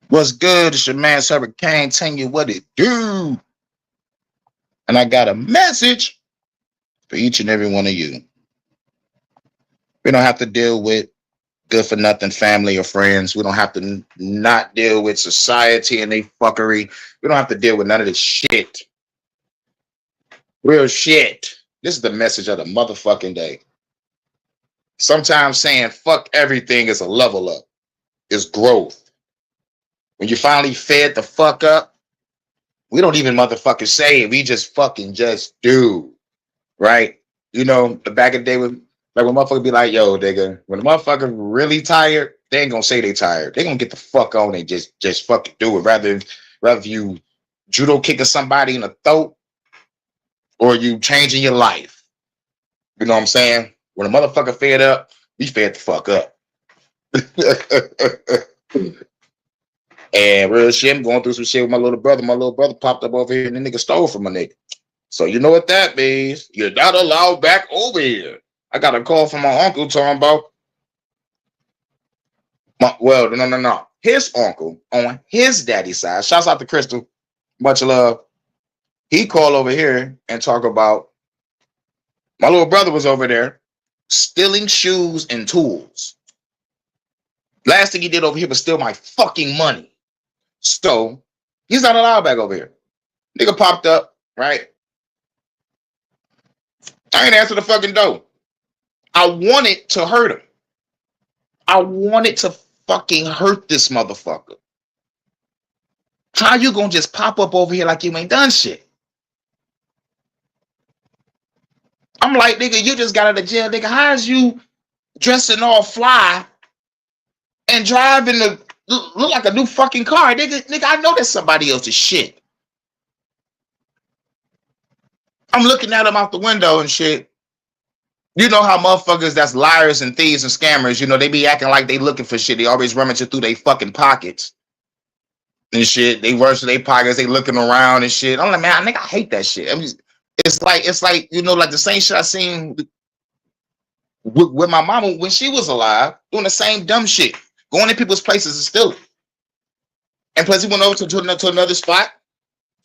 What's good? It's your man, Server Kane, telling you what it do. And I got a message for each and every one of you. We don't have to deal with good for nothing family or friends. We don't have to not deal with society and they fuckery. We don't have to deal with none of this shit. Real shit. This is the message of the motherfucking day. Sometimes saying fuck everything is a level up, is growth. When you finally fed the fuck up, we don't even motherfucking say it. We just fucking just do. Right? You know, the back of the day when motherfucker be like, yo, nigga, when the motherfucker really tired, they ain't gonna say they tired. They gonna get the fuck on and just fucking do it. Rather you judo kicking somebody in the throat or you changing your life. You know what I'm saying? When a motherfucker fed up, we fed the fuck up. And real shit, I'm going through some shit with my little brother. My little brother popped up over here and the nigga stole from a nigga. So you know what that means? You're not allowed back over here. I got a call from my uncle talking about no. His uncle on his daddy's side. Shouts out to Crystal. Much love. He called over here and talk about my little brother was over there stealing shoes and tools. Last thing he did over here was steal my fucking money. So he's not allowed back over here. Nigga popped up, right? I ain't answer the fucking door. I wanted to hurt him. I wanted to fucking hurt this motherfucker. How you gonna just pop up over here like you ain't done shit? I'm like, nigga, you just got out of jail, nigga. How's you dressing all fly and driving the look like a new fucking car? Nigga, I know that's somebody else's shit. I'm looking at him out the window and shit. You know how motherfuckers that's liars and thieves and scammers, you know, they be acting like they looking for shit. They always rummaging through their fucking pockets and shit. They rush to their pockets, they looking around and shit. I'm like, man, nigga, I hate that shit. I mean, it's like, you know, like the same shit I seen with my mama when she was alive, doing the same dumb shit, going in people's places and stealing. And plus he went over to another spot.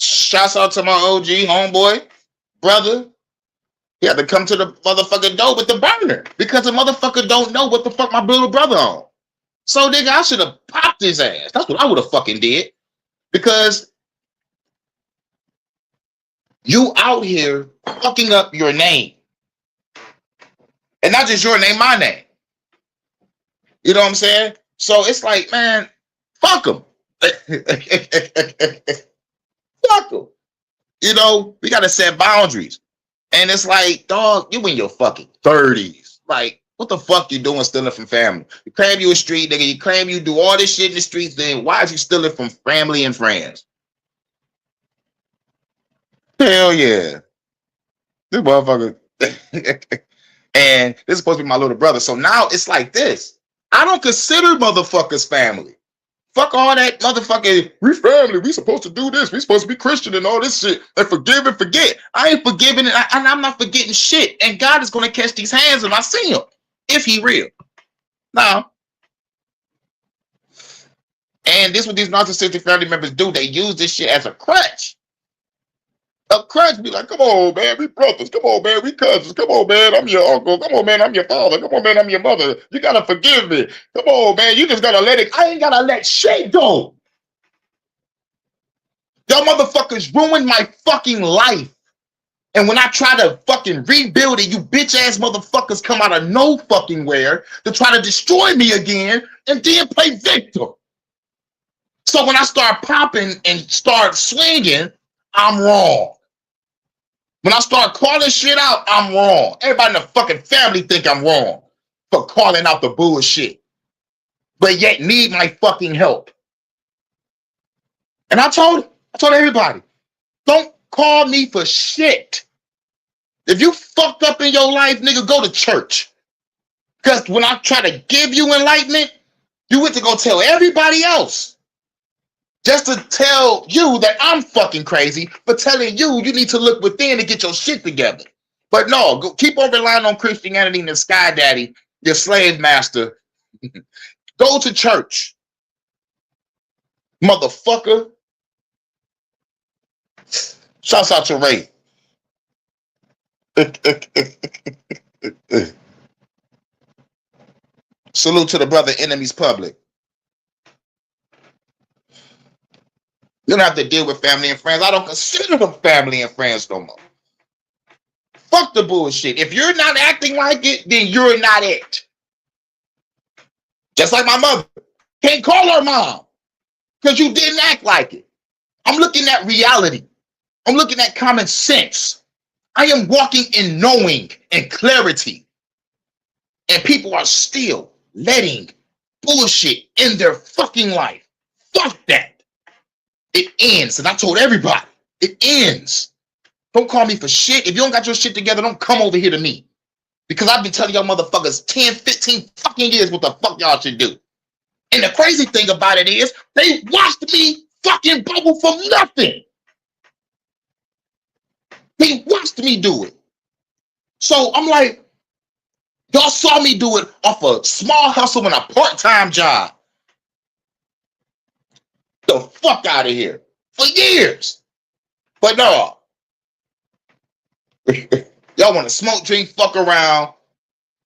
Shouts out to my OG homeboy, brother. He had to come to the motherfucking door with the burner because the motherfucker don't know what the fuck my little brother on. So nigga, I should have popped his ass. That's what I would have fucking did. Because you out here fucking up your name. And not just your name, my name. You know what I'm saying? So it's like, man, fuck him. Fuck him. You know, we gotta set boundaries. And it's like, dog, you in your fucking 30s. Like, what the fuck you doing stealing from family? You claim you a street nigga. You claim you do all this shit in the streets. Then why is you stealing from family and friends? Hell yeah. This motherfucker. And this is supposed to be my little brother. So now it's like this. I don't consider motherfuckers family. Fuck all that motherfucking, we family, we supposed to do this, we supposed to be Christian and all this shit, and forgive and forget. I ain't forgiving it, and I'm not forgetting shit. And God is going to catch these hands when I see him, if he real. Now, and this is what these narcissistic family members do. They use this shit as a crutch. A crutch, be like, come on, man, we brothers. Come on, man, we cousins. Come on, man, I'm your uncle. Come on, man, I'm your father. Come on, man, I'm your mother. You gotta forgive me. Come on, man, you just gotta let it. I ain't gotta let shit go. Y'all motherfuckers ruined my fucking life. And when I try to fucking rebuild it, you bitch ass motherfuckers come out of no fucking where to try to destroy me again and then play victim. So when I start popping and start swinging, I'm wrong. When I start calling shit out, I'm wrong. Everybody in the fucking family think I'm wrong for calling out the bullshit, but yet need my fucking help. And I told everybody, don't call me for shit. If you fucked up in your life, nigga, go to church. Because when I try to give you enlightenment, you went to go tell everybody else. Just to tell you that I'm fucking crazy, but telling you need to look within to get your shit together. But no, go, keep on relying on Christianity and the Sky Daddy, your slave master. Go to church. motherfucker. Shouts out to Ray. Salute to the brother Enemies Public. You don't have to deal with family and friends. I don't consider them family and friends no more. Fuck the bullshit. If you're not acting like it, then you're not it. Just like my mother. Can't call her mom because you didn't act like it. I'm looking at reality. I'm looking at common sense. I am walking in knowing and clarity. And people are still letting bullshit in their fucking life. Fuck that. It ends. And I told everybody, it ends. Don't call me for shit. If you don't got your shit together, don't come over here to me. Because I've been telling y'all motherfuckers 10, 15 fucking years what the fuck y'all should do. And the crazy thing about it is, they watched me fucking bubble for nothing. They watched me do it. So I'm like, y'all saw me do it off a small hustle and a part-time job. The fuck out of here. For years. But no. Y'all want to smoke, drink, fuck around,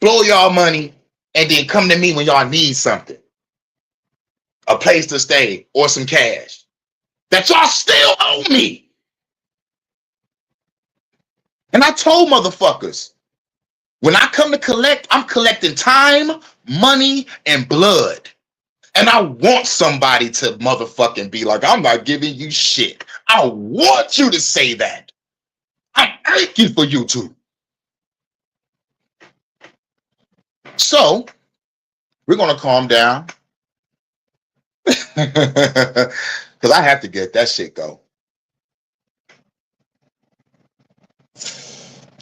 blow y'all money, and then come to me when y'all need something. A place to stay or some cash. That y'all still owe me. And I told motherfuckers, when I come to collect, I'm collecting time, money, and blood. And I want somebody to motherfucking be like, I'm not giving you shit. I want you to say that. I'm asking for you to. So, we're going to calm down. Because I have to get that shit go.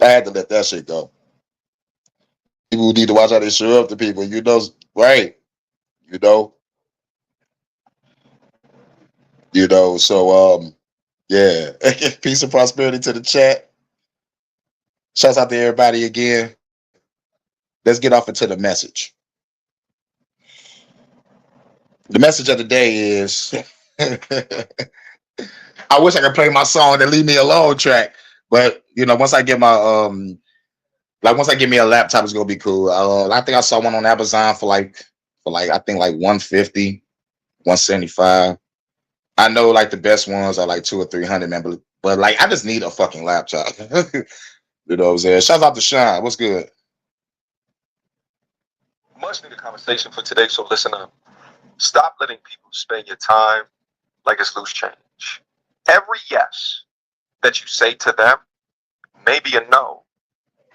I had to let that shit go. People need to watch how they show up to people. You know, right? You know, so yeah. Peace and prosperity to the chat. Shouts out to everybody again. Let's get off into the message. The message of the day is I wish I could play my song that Leave Me Alone track, but you know, once I get my once I get me a laptop, it's gonna be cool. I think I saw one on Amazon for like I think like 150, 175. I know like the best ones are like 200 or 300, man, but like I just need a fucking laptop. You know what I'm saying? Shout out to Sean. What's good? Much needed conversation for today, so listen up. Stop letting people spend your time like it's loose change. Every yes that you say to them may be a no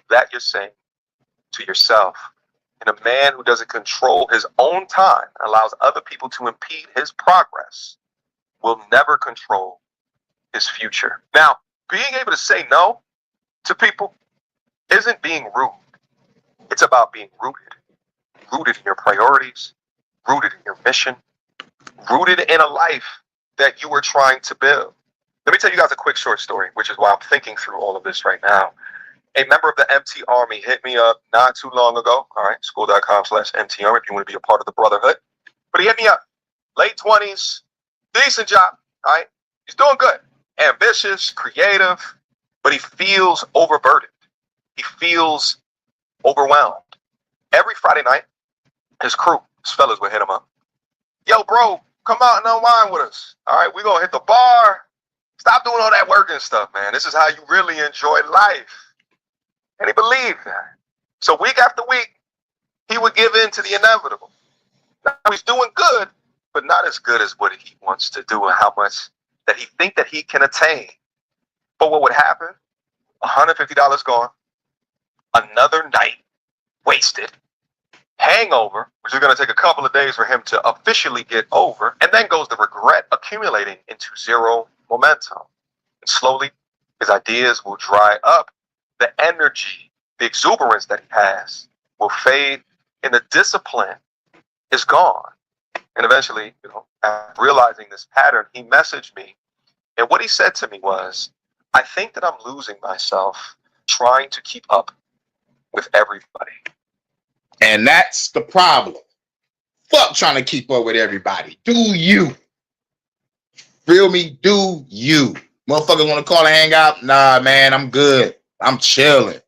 that you're saying to yourself. And a man who doesn't control his own time and allows other people to impede his progress will never control his future. Now, being able to say no to people isn't being rude. It's about being rooted in your priorities, rooted in your mission, rooted in a life that you were trying to build. Let me tell you guys a quick short story, which is why I'm thinking through all of this right now. A member of the MT Army hit me up not too long ago. All right, school.com/MT Army if you want to be a part of the brotherhood. But he hit me up, late 20s, decent job. All right, he's doing good, ambitious, creative, but he feels overburdened. He feels overwhelmed. Every Friday night, his crew, his fellas would hit him up. Yo, bro, come out and unwind with us. All right, we're going to hit the bar. Stop doing all that work and stuff, man. This is how you really enjoy life. And he believed that. So week after week, he would give in to the inevitable. Now he's doing good, but not as good as what he wants to do and how much that he think that he can attain. But what would happen? $150 gone. Another night wasted. Hangover, which is going to take a couple of days for him to officially get over. And then goes the regret accumulating into zero momentum. And slowly, his ideas will dry up. The energy, the exuberance that he has will fade, and the discipline is gone. And eventually, after realizing this pattern, he messaged me. And what he said to me was, I think that I'm losing myself trying to keep up with everybody. And that's the problem. Fuck trying to keep up with everybody. Do you. Feel me? Do you. Motherfuckers want to call and hang out? Nah, man, I'm good. I'm chilling.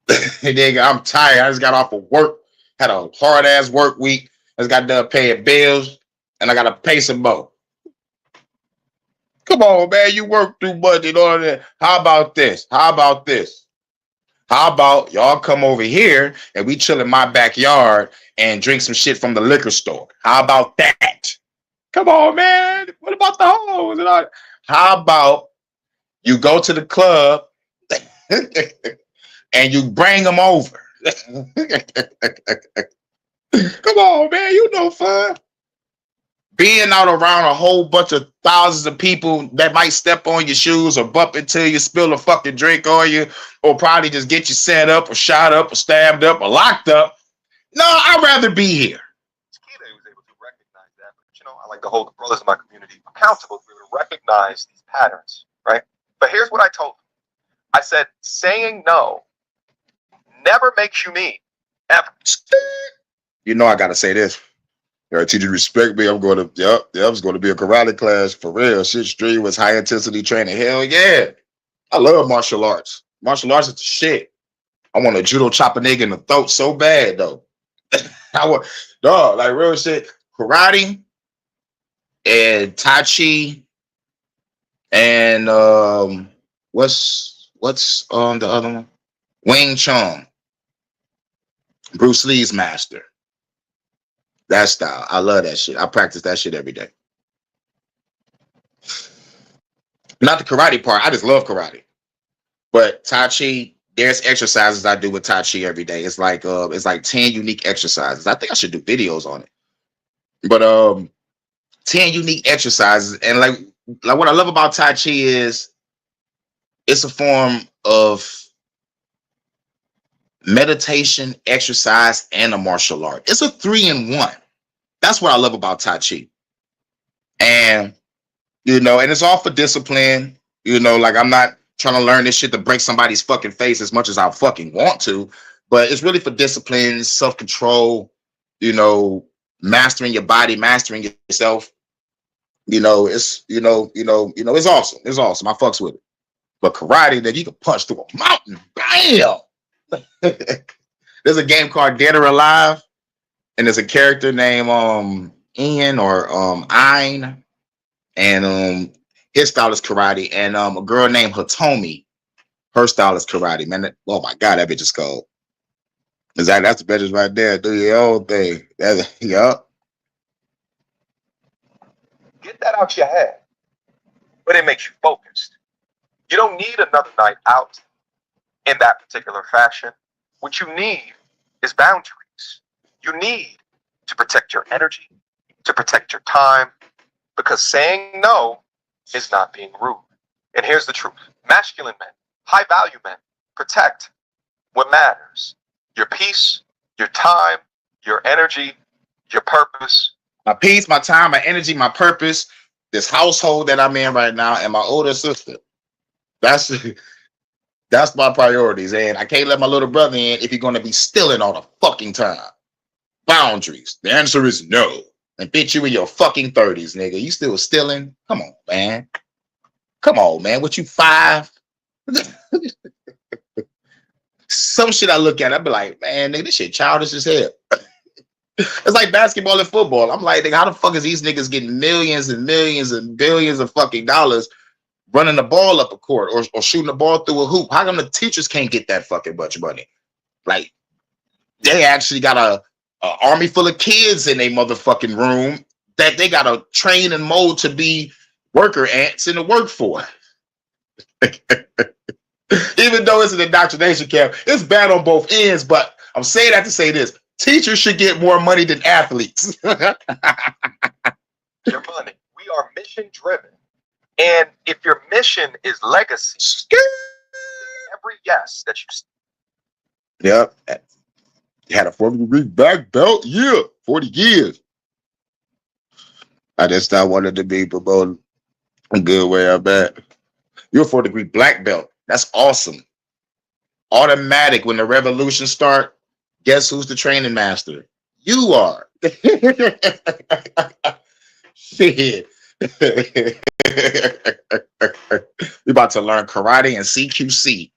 Nigga, I'm tired. I just got off of work. Had a hard ass work week. I just got done paying bills, and I got to pay some more. Come on, man. You work too much and all that. How about this? How about this? How about y'all come over here and we chill in my backyard and drink some shit from the liquor store? How about that? Come on, man. What about the hoes and all that? How about you go to the club and you bring them over? Come on, man. You know fun. Being out around a whole bunch of thousands of people that might step on your shoes or bump into you, spill a fucking drink on you, or probably just get you set up or shot up or stabbed up or locked up. No, I'd rather be here. It's key that he was able to recognize that. But, you know, I like to hold the brothers in my community accountable to be able to recognize these patterns, right? But here's what I told him. I said, saying no never makes you mean, ever. You know I got to say this. Teacher, respect me. I'm going to, I was going to be a karate class for real. Shit stream was high intensity training. Hell yeah. I love martial arts. Martial arts is the shit. I want to judo chop a nigga in the throat so bad though. I want, dog, like real shit. Karate and Tai Chi and what's the other one? Wing Chun. Bruce Lee's master. That style. I love that shit. I practice that shit every day. Not the karate part. I just love karate. But Tai Chi, there's exercises I do with Tai Chi every day. It's like 10 unique exercises. I think I should do videos on it. But 10 unique exercises. And like what I love about Tai Chi is it's a form of meditation, exercise, and a martial art. It's a 3-in-1. That's what I love about Tai Chi. And, you know, and it's all for discipline. You know, like I'm not trying to learn this shit to break somebody's fucking face as much as I fucking want to, but it's really for discipline, self-control, you know, mastering your body, mastering yourself. You know, it's, it's awesome. It's awesome. I fucks with it. But karate, that you can punch through a mountain. Bam! There's a game called Dead or Alive, and there's a character named Ian or Ein, and his style is karate, and a girl named Hitomi, her style is karate. Man, oh my god, that bitch is cold. That's the bitches right there. Do your own thing. Yup. Get that out your head, but it makes you focused. You don't need another night out in that particular fashion. What you need is boundaries. You need to protect your energy, to protect your time, because saying no is not being rude. And here's the truth. Masculine men, high value men, protect what matters. Your peace, your time, your energy, your purpose. My peace, my time, my energy, my purpose, this household that I'm in right now, and my older sister. That's my priorities, and I can't let my little brother in if you're going to be stealing all the fucking time. Boundaries. The answer is no. And bitch, you in your fucking 30s, nigga. You still stealing? Come on, man. Come on, man. What, you 5? Some shit I look at, I be like, man, nigga, this shit childish as hell. It's like basketball and football. I'm like, nigga, how the fuck is these niggas getting millions and millions and billions of fucking dollars running the ball up a court or shooting the ball through a hoop? How come the teachers can't get that fucking bunch of money? Like, they actually got a army full of kids in a motherfucking room that they got to train and mold to be worker ants in the work for. Even though it's an indoctrination camp, it's bad on both ends, but I'm saying that to say this. Teachers should get more money than athletes. Your money. We are mission driven. And if your mission is legacy, every yes that you Yep. Had a 40-degree black belt. Yeah. 40 years. I just not wanted to be promoted a good way I bet. You're a 40-degree black belt. That's awesome. Automatic when the revolution start, guess who's the training master? You are. Shit. We about to learn karate and CQC.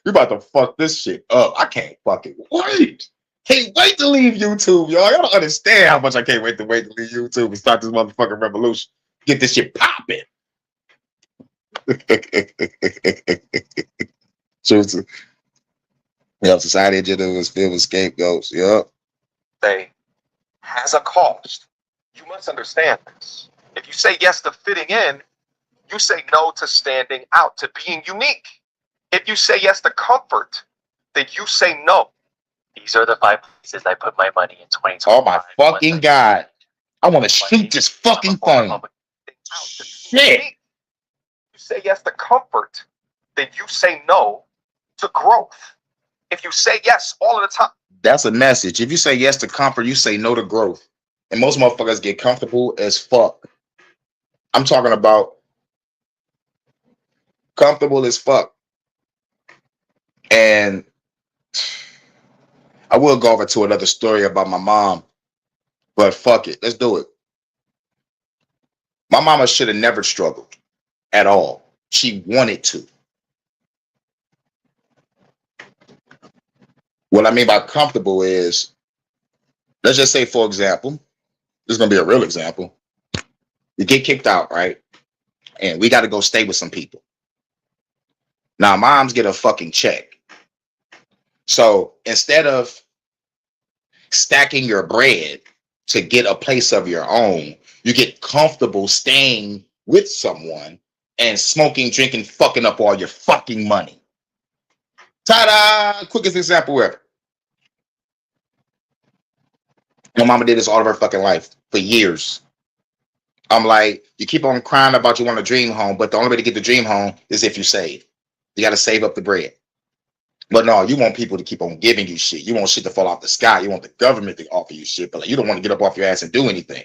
We about to fuck this shit up. I can't fucking wait. Can't wait to leave YouTube, y'all. Y'all don't understand how much I can't wait to leave YouTube and start this motherfucking revolution. Get this shit popping. Truth. Yep, society in general is filled with scapegoats. Yep. They has a cost. You must understand this. If you say yes to fitting in, you say no to standing out, to being unique. If you say yes to comfort, then you say no. These are the 5 places I put my money in 2020. Oh my fucking God. I want to shoot this fucking phone. Shit. You say yes to comfort, then you say no to growth. If you say yes all of the time. That's a message. If you say yes to comfort, you say no to growth. And most motherfuckers get comfortable as fuck. I'm talking about comfortable as fuck. And I will go over to another story about my mom, but fuck it. Let's do it. My mama should have never struggled at all. She wanted to. What I mean by comfortable is, let's just say, for example, this is going to be a real example. You get kicked out, right? And we got to go stay with some people. Now, moms get a fucking check. So instead of stacking your bread to get a place of your own, you get comfortable staying with someone and smoking, drinking, fucking up all your fucking money. Ta-da! Quickest example ever. My mama did this all of her fucking life for years. I'm like, you keep on crying about you want a dream home, but the only way to get the dream home is if you save. You got to save up the bread. But no, you want people to keep on giving you shit. You want shit to fall off the sky. You want the government to offer you shit, but like, you don't want to get up off your ass and do anything.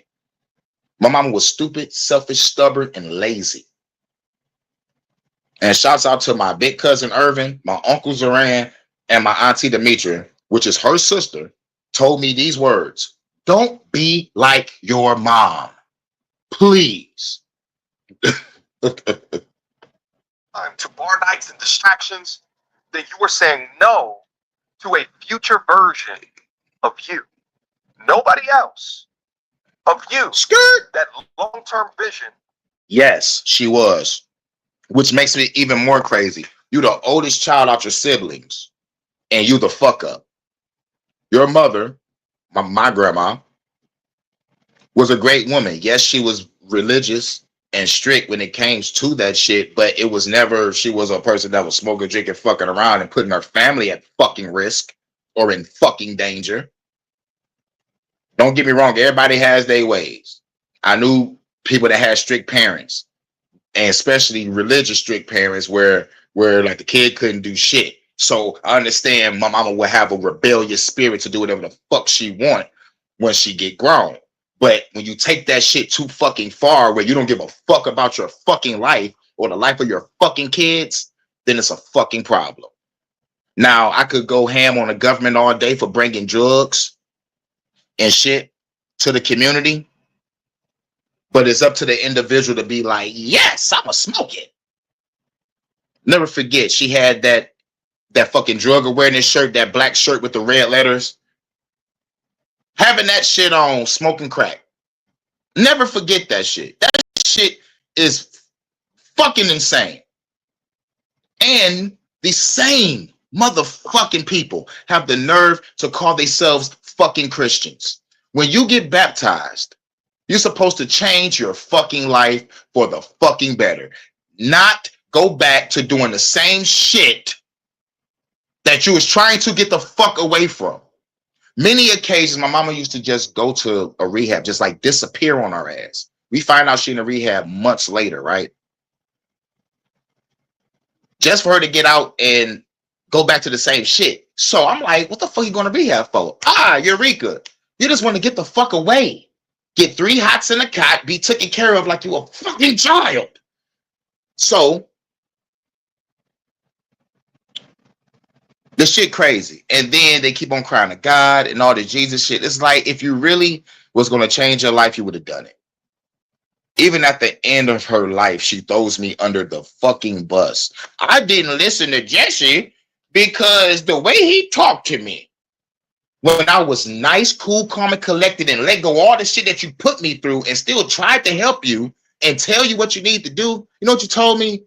My mama was stupid, selfish, stubborn, and lazy. And shouts out to my big cousin Irvin, my uncle Zoran, and my auntie Demetria, which is her sister, told me these words. Don't be like your mom. Please. To bar nights and distractions, that you were saying no to a future version of you. Nobody else. Of you. Skirt. That long-term vision. Yes, she was. Which makes me even more crazy. You the oldest child out your siblings. And you the fuck up. Your mother, my grandma, was a great woman. Yes, she was religious and strict when it came to that shit, but it was never, she was a person that was smoking, drinking, fucking around and putting her family at fucking risk or in fucking danger. Don't get me wrong, everybody has their ways. I knew people that had strict parents, and especially religious strict parents where like the kid couldn't do shit. So I understand my mama would have a rebellious spirit to do whatever the fuck she want when she get grown. But when you take that shit too fucking far where you don't give a fuck about your fucking life or the life of your fucking kids, then it's a fucking problem. Now, I could go ham on the government all day for bringing drugs and shit to the community, but it's up to the individual to be like, yes, I'ma smoke it. Never forget, she had that fucking drug awareness shirt, that black shirt with the red letters. Having that shit on, smoking crack. Never forget that shit. That shit is fucking insane. And the same motherfucking people have the nerve to call themselves fucking Christians. When you get baptized, you're supposed to change your fucking life for the fucking better. Not go back to doing the same shit that you was trying to get the fuck away from. Many occasions, my mama used to just go to a rehab, just like disappear on her ass. We find out she in a rehab months later, right? Just for her to get out and go back to the same shit. So I'm like, what the fuck you going to rehab for? Eureka. You just want to get the fuck away. Get 3 hots in a cot, be taken care of like you a fucking child. So the shit crazy. And then they keep on crying to God and all the Jesus shit. It's like, if you really was going to change her life, you would have done it. Even at the end of her life, she throws me under the fucking bus. I didn't listen to Jesse because the way he talked to me when I was nice, cool, calm, and collected and let go of all the shit that you put me through and still tried to help you and tell you what you need to do. You know what you told me?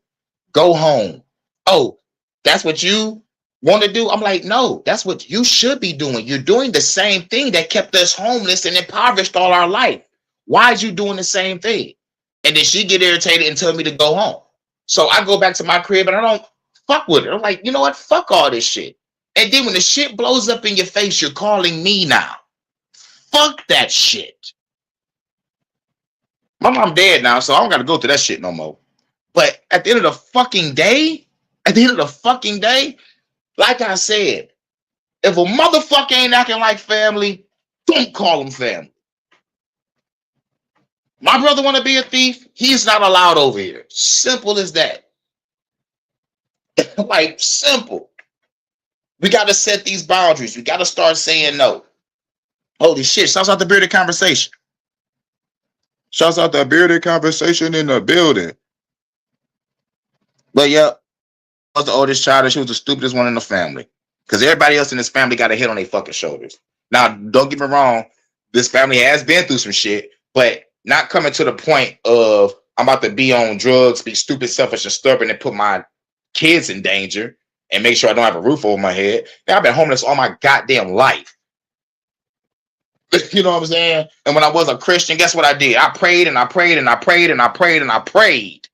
Go home. Oh, that's what you want to do? I'm like, no, that's what you should be doing. You're doing the same thing that kept us homeless and impoverished all our life. Why is you doing the same thing? And then she get irritated and tell me to go home. So I go back to my crib and I don't fuck with her. I'm like, you know what? Fuck all this shit. And then when the shit blows up in your face, you're calling me now. Fuck that shit. My mom dead now, so I don't got to go through that shit no more. But at the end of the fucking day, like I said, if a motherfucker ain't acting like family, don't call him family. My brother want to be a thief, he's not allowed over here. Simple as that. Like, simple. We got to set these boundaries. We got to start saying no. Holy shit, shouts out the Bearded Conversation. Shouts out the Bearded Conversation in the building. But yeah, I was the oldest child and she was the stupidest one in the family. Because everybody else in this family got a hit on their fucking shoulders. Now, don't get me wrong, this family has been through some shit, but not coming to the point of I'm about to be on drugs, be stupid, selfish, and stubborn, and put my kids in danger and make sure I don't have a roof over my head. Now, I've been homeless all my goddamn life. You know what I'm saying? And when I was a Christian, guess what I did? I prayed and I prayed and I prayed and I prayed and I prayed.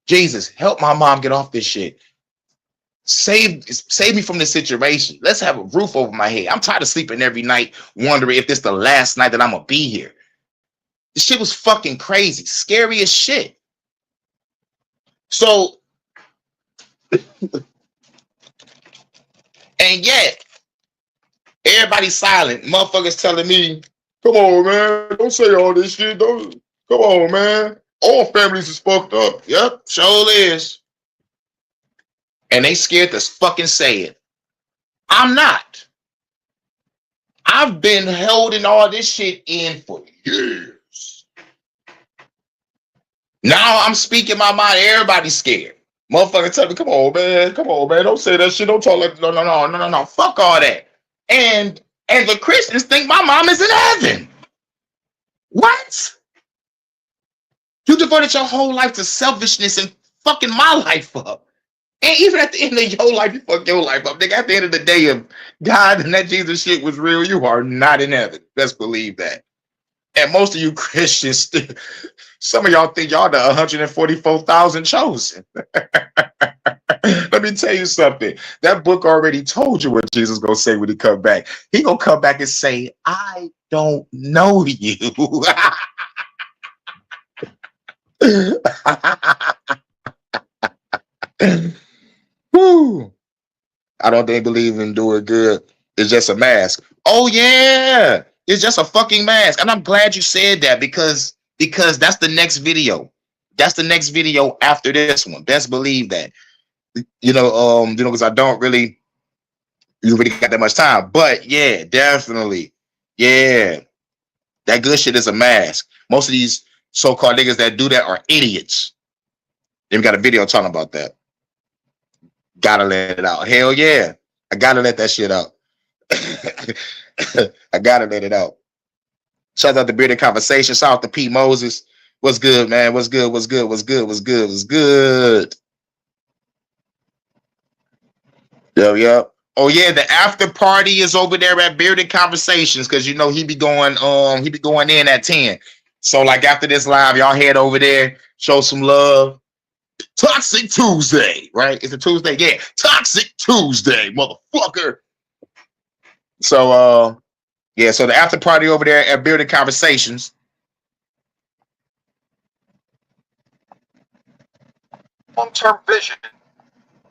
Jesus, help my mom get off this shit. Save me from this situation. Let's have a roof over my head. I'm tired of sleeping every night wondering if this is the last night that I'm going to be here. This shit was fucking crazy. Scary as shit. So, and yet, everybody's silent. Motherfuckers telling me, come on, man. Don't say all this shit. Come on, man. All families is fucked up. Yep, sure is. And they scared to fucking say it. I'm not. I've been holding all this shit in for years. Now I'm speaking my mind. Everybody's scared. Motherfucker tell me, come on, man. Don't say that shit. Don't talk like no. Fuck all that. And the Christians think my mom is in heaven. What? You devoted your whole life to selfishness and fucking my life up. And even at the end of your life, you fuck your life up. Nigga, at the end of the day, if God and that Jesus shit was real, you are not in heaven. Best believe that. And most of you Christians, some of y'all think y'all the 144,000 chosen. Let me tell you something. That book already told you what Jesus gonna say when he come back. He gonna come back and say, I don't know you. Woo. I don't think believe in doing good. It's just a mask. Oh yeah, it's just a fucking mask. And I'm glad you said that because that's the next video. That's the next video after this one. Best believe that. Because I don't really got that much time. But yeah, definitely. Yeah. That good shit is a mask. Most of these so-called niggas that do that are idiots. Then we got a video talking about that. Gotta let it out. Hell yeah. I gotta let that shit out. I gotta let it out. Shout out to Bearded Conversation. Shout out to Pete Moses. What's good, man? What's good? Yo. Oh yeah, the after party is over there at Bearded Conversations because he be going in at 10. So like after this live, y'all head over there, show some love. Toxic Tuesday, right? It's a Tuesday, yeah. Toxic Tuesday, motherfucker. So so the after party over there at Bearded Conversations. Long-term vision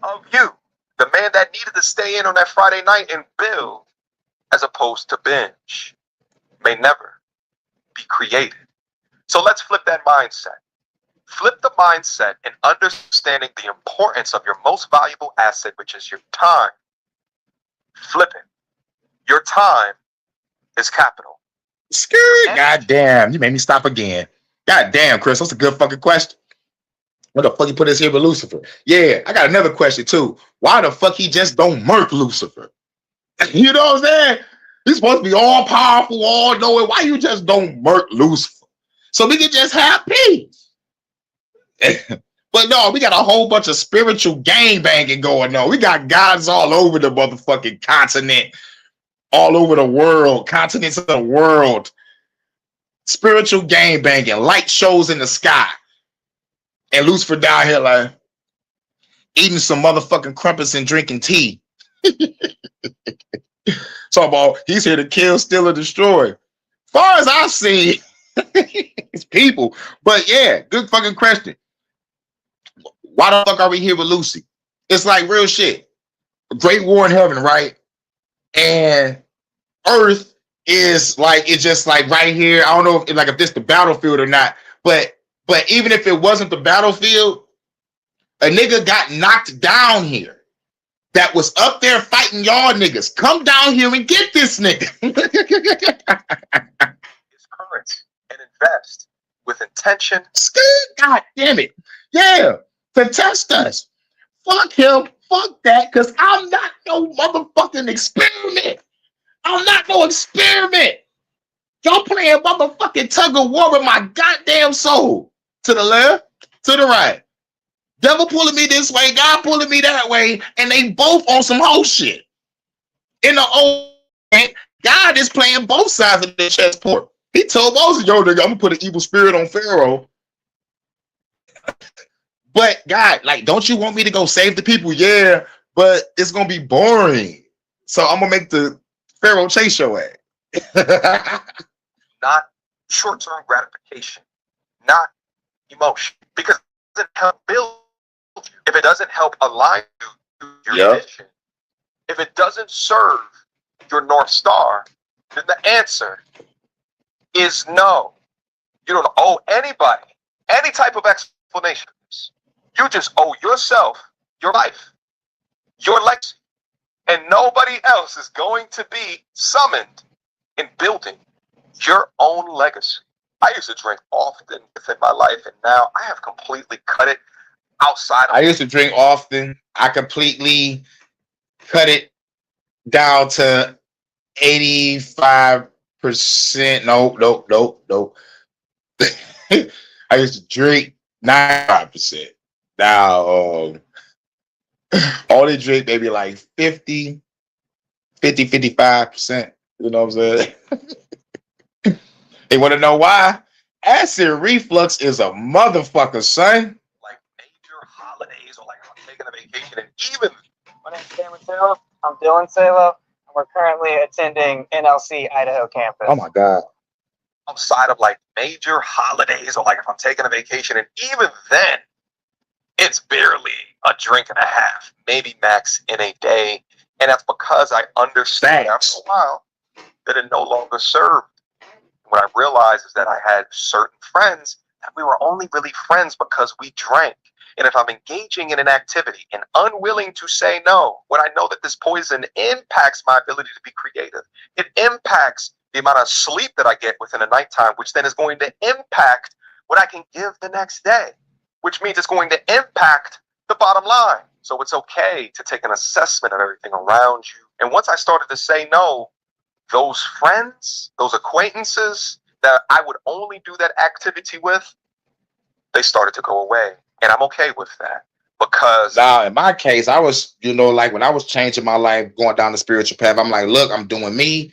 of you, the man that needed to stay in on that Friday night and build as opposed to binge, may never be created. So let's flip that mindset. Flip the mindset in understanding the importance of your most valuable asset, which is your time. Flip it. Your time is capital. Skirt. God damn, you made me stop again. God damn, Chris, that's a good fucking question. What the fuck you put this here with Lucifer? Yeah, I got another question too. Why the fuck he just don't murk Lucifer? You know what I'm saying? He's supposed to be all powerful, all knowing. Why you just don't murk Lucifer? So we can just have peace. But no, we got a whole bunch of spiritual gang banging going on. We got gods all over the motherfucking continent, all over the world, continents of the world. Spiritual gang banging, light shows in the sky. And Lucifer down here like eating some motherfucking crumpets and drinking tea. So about he's here to kill, steal, and destroy. Far as I've seen, it's people. But yeah, good fucking question. Why the fuck are we here with Lucy? It's like real shit. Great war in heaven, right? And Earth is like, it's just like right here. I don't know if this the battlefield or not, but even if it wasn't the battlefield, a nigga got knocked down here that was up there fighting y'all niggas. Come down here and get this nigga. His currency and invest with intention. God damn it. Yeah, to test us. Fuck him. Fuck that, because I'm not no motherfucking experiment. I'm not no experiment. Y'all playing motherfucking tug of war with my goddamn soul. To the left, to the right. Devil pulling me this way, God pulling me that way, and they both on some whole shit. In the old God is playing both sides of the chessboard. He told Moses, yo, nigga, I'm gonna put an evil spirit on Pharaoh. But God, like, don't you want me to go save the people? Yeah, but it's gonna be boring. So I'm gonna make the Pharaoh chase your ass. Not short-term gratification, not emotion. Because it doesn't help build you. If it doesn't help align you to your mission, if it doesn't serve your North Star, then the answer is no. You don't owe anybody any type of explanations. You just owe yourself your life, your legacy, and nobody else is going to be summoned in building your own legacy. I used to drink often within my life, and now I have completely cut it outside of I used to drink often. I completely cut it down to 85%. No. I used to drink 95%. Now, only drink maybe like 55%. You know what I'm saying? They want to know why? Acid reflux is a motherfucker, son. Like major holidays or like I'm taking a vacation, and even my name's Cameron Salo. I'm Dylan Salo, and we're currently attending NLC Idaho campus. Oh my God. outside of like major holidays or like if I'm taking a vacation, and even then it's barely a drink and a half, maybe max in a day. And that's because I understand after a while that it no longer served. What I realized is that I had certain friends that we were only really friends because we drank. And if I'm engaging in an activity and unwilling to say no, when I know that this poison impacts my ability to be creative, it impacts the amount of sleep that I get within a nighttime, which then is going to impact what I can give the next day, which means it's going to impact the bottom line. So it's okay to take an assessment of everything around you. And once I started to say no, those friends, those acquaintances that I would only do that activity with, they started to go away. And I'm okay with that because now in my case, I was, like when I was changing my life, going down the spiritual path, I'm like, look, I'm doing me.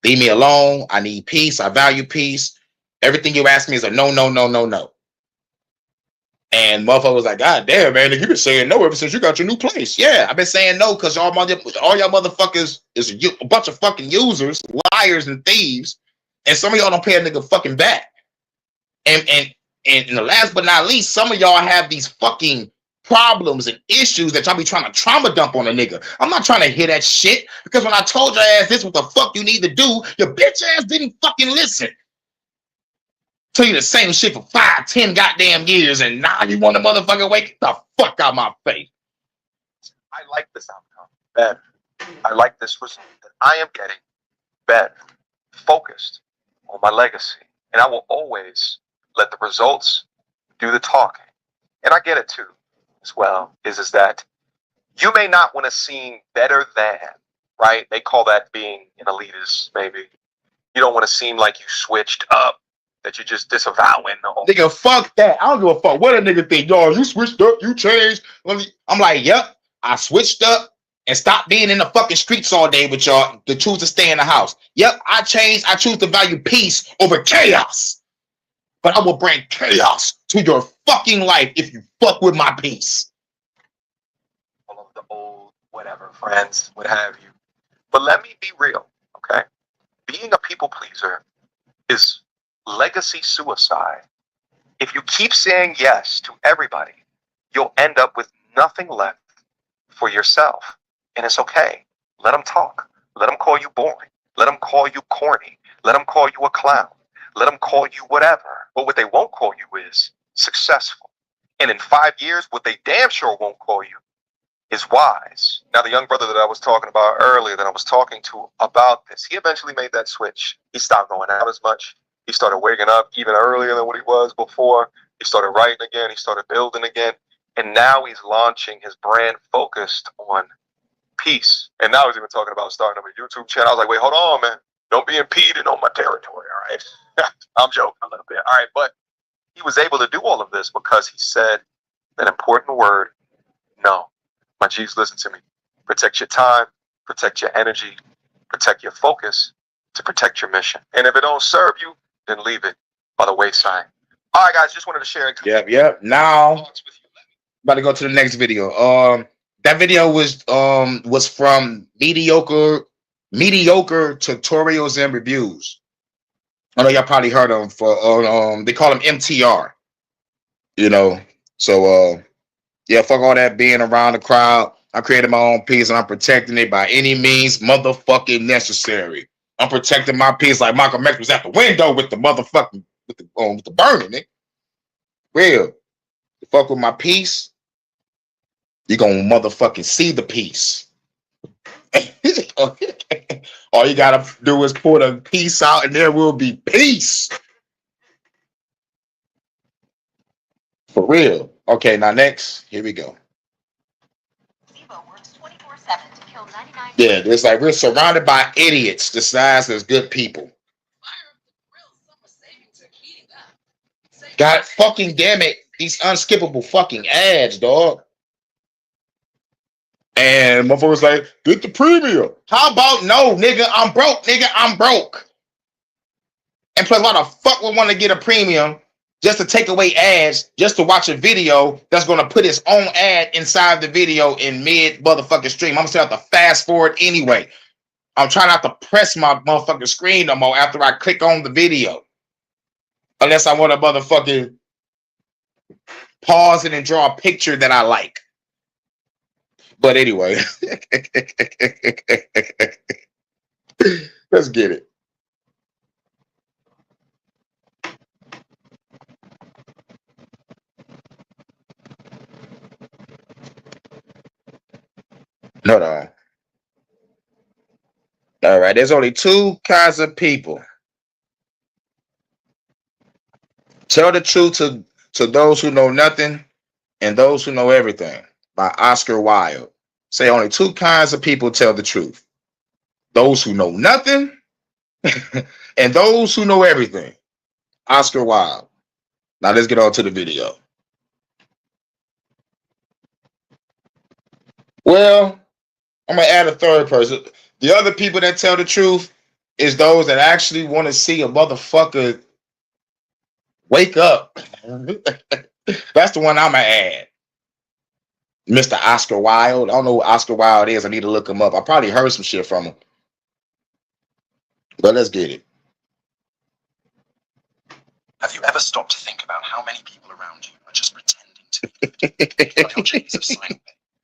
Leave me alone. I need peace. I value peace. Everything you ask me is a no, no, no, no, no. And motherfucker was like, God damn, man, you've been saying no ever since you got your new place. Yeah, I've been saying no because all y'all motherfuckers is a bunch of fucking users, liars, and thieves. And some of y'all don't pay a nigga fucking back. And the last but not least, some of y'all have these fucking problems and issues that y'all be trying to trauma dump on a nigga. I'm not trying to hear that shit because when I told your ass this what the fuck you need to do, your bitch ass didn't fucking listen. Tell you the same shit for 5, 10 goddamn years, and now you want to motherfucking wake the fuck out my face. I like this outcome better. I like this result that I am getting better, focused, on my legacy. And I will always let the results do the talking. And I get it too, as well, is that you may not want to seem better than, right? They call that being an elitist, maybe. You don't want to seem like you switched up, that you're just disavowing the whole. Nigga, fuck that. I don't give a fuck what a nigga think. Yo, you switched up, you changed. I'm like, yep, I switched up and stopped being in the fucking streets all day with y'all to choose to stay in the house. Yep, I changed. I choose to value peace over chaos. But I will bring chaos to your fucking life if you fuck with my peace. All of the old, whatever, friends, what have you. But let me be real, okay? Being a people pleaser is legacy suicide. If you keep saying yes to everybody, you'll end up with nothing left for yourself. And it's okay. Let them talk. Let them call you boring. Let them call you corny. Let them call you a clown. Let them call you whatever. But what they won't call you is successful. And in 5 years, what they damn sure won't call you is wise. Now, the young brother that I was talking about earlier, that I was talking to about this, he eventually made that switch. He stopped going out as much. He started waking up even earlier than what he was before. He started writing again. He started building again. And now he's launching his brand focused on peace. And now he's even talking about starting up a YouTube channel. I was like, wait, hold on, man. Don't be impeding on my territory, all right? I'm joking a little bit. All right, but he was able to do all of this because he said an important word, no. My G's, listen to me. Protect your time, protect your energy, protect your focus to protect your mission. And if it don't serve you, then leave it by the wayside. All right, guys, just wanted to share it. Yep. Now, about to go to the next video. That video was from mediocre tutorials and reviews. I know y'all probably heard of them for they call them MTR. You know, so yeah, fuck all that being around the crowd. I created my own peace and I'm protecting it by any means motherfucking necessary. I'm protecting my peace like Malcolm X was at the window with the motherfucking with the burning it. Real. You fuck with my peace, you're gonna motherfucking see the peace. All you gotta do is pour the peace out and there will be peace. For real. Okay, now next, here we go. Works 24/7 to kill 99. Yeah, it's like we're surrounded by idiots disguised as good people. God fucking damn it. These unskippable fucking ads, dog. And motherfuckers like, get the premium. How about no, nigga? I'm broke, nigga. I'm broke. And plus, why the fuck would want to get a premium just to take away ads, just to watch a video that's going to put its own ad inside the video in mid motherfucking stream? I'm going to have to fast forward anyway. I'm trying not to press my motherfucking screen no more after I click on the video. Unless I want to motherfucking pause it and draw a picture that I like. But anyway, let's get it. Hold on. All right, there's only two kinds of people. Tell the truth to those who know nothing and those who know everything, by Oscar Wilde. Say only two kinds of people tell the truth. Those who know nothing and those who know everything. Oscar Wilde. Now let's get on to the video. Well, I'm going to add a third person. The other people that tell the truth is those that actually want to see a motherfucker wake up. That's the one I'm going to add. Mr. Oscar Wilde. I don't know who Oscar Wilde is. I need to look him up. I probably heard some shit from him. But let's get it. Have you ever stopped to think about how many people around you are just pretending to be? Diogenes of Sinope,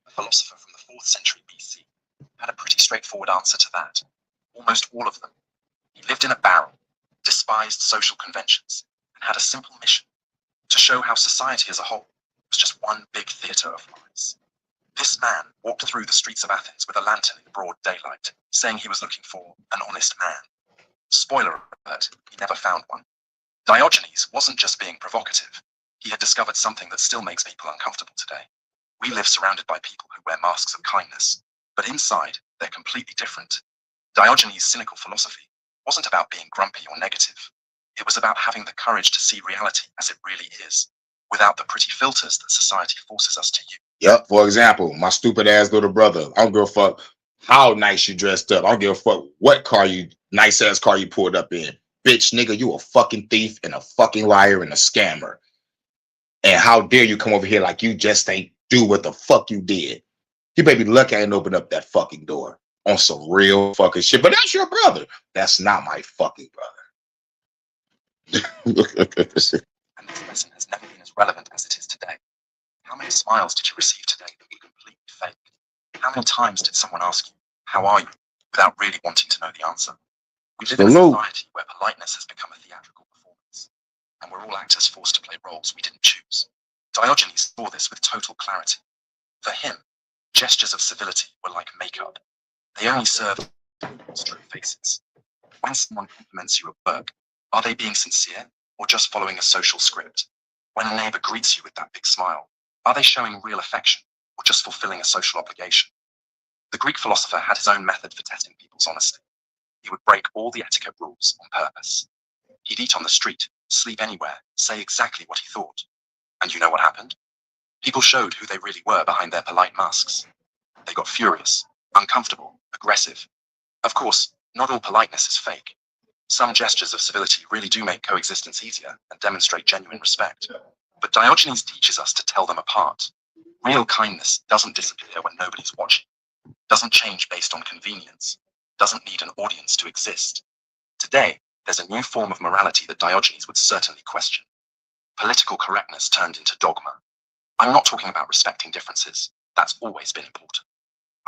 a philosopher from the 4th century BC, had a pretty straightforward answer to that. Almost all of them. He lived in a barrel, despised social conventions, and had a simple mission: to show how society as a whole was just one big theatre of lies. This man walked through the streets of Athens with a lantern in broad daylight, saying he was looking for an honest man. Spoiler but he never found one. Diogenes wasn't just being provocative. He had discovered something that still makes people uncomfortable today. We live surrounded by people who wear masks of kindness, but inside, they're completely different. Diogenes' cynical philosophy wasn't about being grumpy or negative. It was about having the courage to see reality as it really is, without the pretty filters that society forces us to use. Yep. For example, my stupid ass little brother. I don't give a fuck how nice you dressed up. I don't give a fuck what nice ass car you pulled up in. Bitch, nigga, you a fucking thief and a fucking liar and a scammer. And how dare you come over here like you just ain't do what the fuck you did. You better be lucky I ain't open up that fucking door on some real fucking shit. But that's your brother. That's not my fucking brother. And this lesson has never been as relevant as it is today. How many smiles did you receive today that were completely fake? How many times did someone ask you, how are you, without really wanting to know the answer? We live in a society where politeness has become a theatrical performance, and we're all actors forced to play roles we didn't choose. Diogenes saw this with total clarity. For him, gestures of civility were like makeup. They only served to true faces. When someone compliments you at work, are they being sincere or just following a social script? When a neighbor greets you with that big smile, are they showing real affection or just fulfilling a social obligation? The Greek philosopher had his own method for testing people's honesty. He would break all the etiquette rules on purpose. He'd eat on the street, sleep anywhere, say exactly what he thought. And you know what happened? People showed who they really were behind their polite masks. They got furious, uncomfortable, aggressive. Of course, not all politeness is fake. Some gestures of civility really do make coexistence easier and demonstrate genuine respect. But Diogenes teaches us to tell them apart. Real kindness doesn't disappear when nobody's watching, doesn't change based on convenience, doesn't need an audience to exist. Today, there's a new form of morality that Diogenes would certainly question. Political correctness turned into dogma. I'm not talking about respecting differences. That's always been important.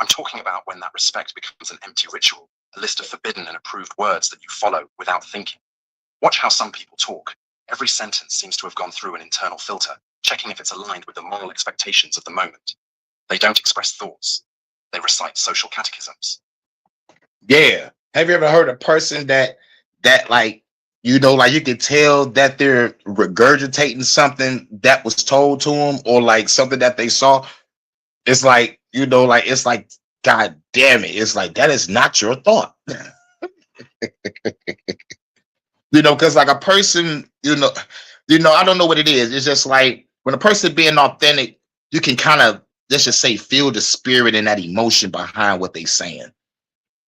I'm talking about when that respect becomes an empty ritual, a list of forbidden and approved words that you follow without thinking. Watch how some people talk. Every sentence seems to have gone through an internal filter, checking if it's aligned with the moral expectations of the moment. They don't express thoughts. They recite social catechisms. Yeah. Have you ever heard a person that like, you know, like you could tell that they're regurgitating something that was told to them or like something that they saw? It's like, you know, like, it's like, God damn it. It's like, that is not your thought. You know, because like a person, you know, I don't know what it is. It's just like when a person being authentic, you can kind of, let's just say, feel the spirit and that emotion behind what they saying.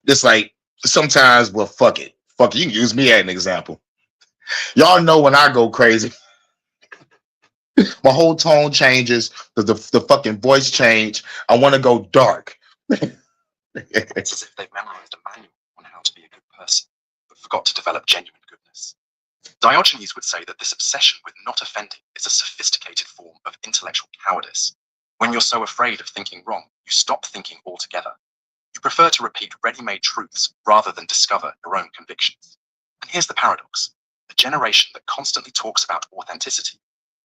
It's like sometimes, well, fuck it. Fuck it. You can use me as an example. Y'all know when I go crazy, my whole tone changes, the fucking voice change. I want to go dark. It's as if they've memorized a manual on how to be a good person, but forgot to develop genuine goodness. Diogenes would say that this obsession with not offending is a sophisticated form of intellectual cowardice. When you're so afraid of thinking wrong, you stop thinking altogether. You prefer to repeat ready-made truths rather than discover your own convictions. And here's the paradox. A generation that constantly talks about authenticity,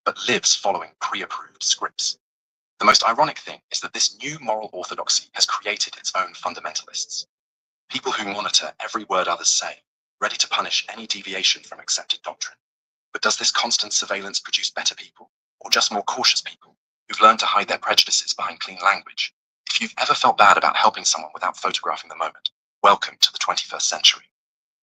but lives following pre-approved scripts. The most ironic thing is that this new moral orthodoxy has created its own fundamentalists. People who monitor every word others say, ready to punish any deviation from accepted doctrine. But does this constant surveillance produce better people, or just more cautious people who've learned to hide their prejudices behind clean language? If you've ever felt bad about helping someone without photographing the moment, welcome to the 21st century.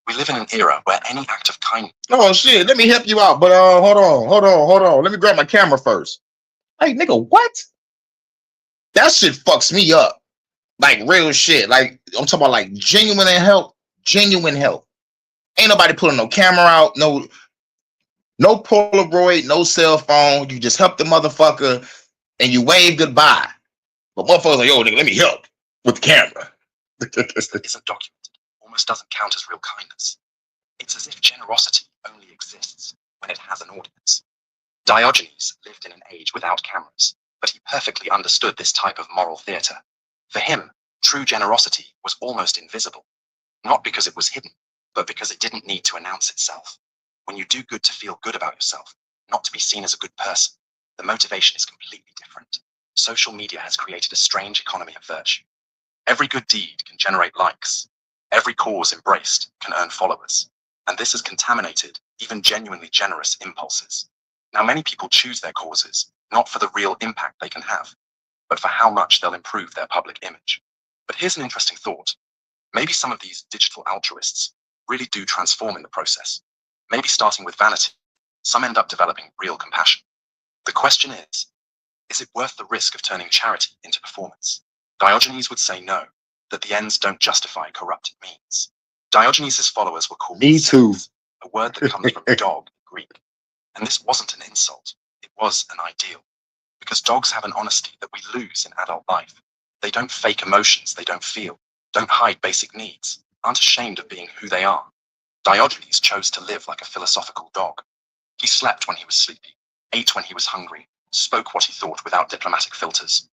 We live in an era where any act of kindness... Oh shit, let me help you out, but hold on. Let me grab my camera first. Hey, nigga, what? That shit fucks me up. Like real shit. Like I'm talking about like genuine help. Ain't nobody pulling no camera out, no Polaroid, no cell phone. You just help the motherfucker and you wave goodbye. But motherfuckers like, yo, nigga, let me help with the camera. that isn't documented, almost doesn't count as real kindness. It's as if generosity only exists when it has an audience. Diogenes lived in an age without cameras, but he perfectly understood this type of moral theater. For him, true generosity was almost invisible, not because it was hidden, but because it didn't need to announce itself. When you do good to feel good about yourself, not to be seen as a good person, the motivation is completely different. Social media has created a strange economy of virtue. Every good deed can generate likes. Every cause embraced can earn followers. and this has contaminated even genuinely generous impulses. Now, many people choose their causes not for the real impact they can have, but for how much they'll improve their public image. But here's an interesting thought. Maybe some of these digital altruists really do transform in the process. Maybe starting with vanity, some end up developing real compassion. The question is it worth the risk of turning charity into performance? Diogenes would say no, that the ends don't justify corrupted means. Diogenes' followers were called Me too. saints, a word that comes from dog in Greek. And this wasn't an insult, it was an ideal. Because dogs have an honesty that we lose in adult life. They don't fake emotions they don't feel, don't hide basic needs, aren't ashamed of being who they are. Diogenes chose to live like a philosophical dog. He slept when he was sleepy, ate when he was hungry, spoke what he thought without diplomatic filters.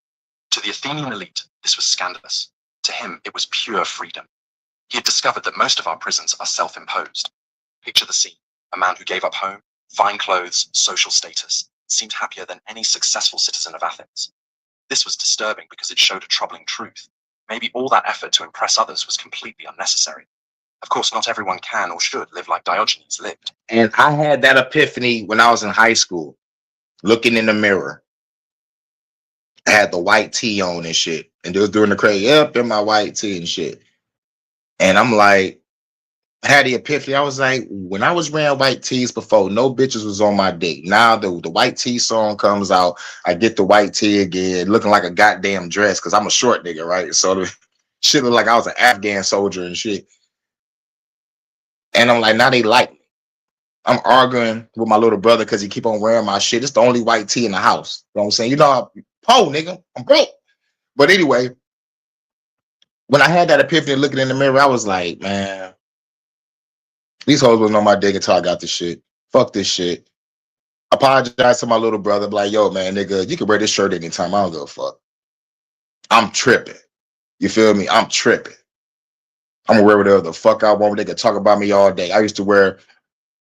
To the Athenian elite, this was scandalous. To him, it was pure freedom. He had discovered that most of our prisons are self-imposed. Picture the scene. A man who gave up home, fine clothes, social status, seemed happier than any successful citizen of Athens. This was disturbing because it showed a troubling truth. Maybe all that effort to impress others was completely unnecessary. Of course, not everyone can or should live like Diogenes lived. And I had that epiphany when I was in high school, looking in the mirror. I had the white tee on and shit. And they was doing the crazy, yep, in my white tee and shit. And I'm like, I had the epiphany. I was like, when I was wearing white tees before, no bitches was on my dick. Now the white tee song comes out, I get the white tee again, looking like a goddamn dress, because I'm a short nigga, right? So the shit looked like I was an Afghan soldier and shit. And I'm like, now they like me. I'm arguing with my little brother because he keep on wearing my shit. It's the only white tee in the house. You know what I'm saying? You know, I'm nigga. I'm broke. But anyway, when I had that epiphany looking in the mirror, I was like, man, these hoes wasn't on my dick until I got this shit. Fuck this shit. Apologize to my little brother. Be like, yo, man, nigga, you can wear this shirt anytime. I don't give a fuck. I'm tripping. You feel me? I'm tripping. I'm gonna wear whatever the fuck I want. They can talk about me all day. I used to wear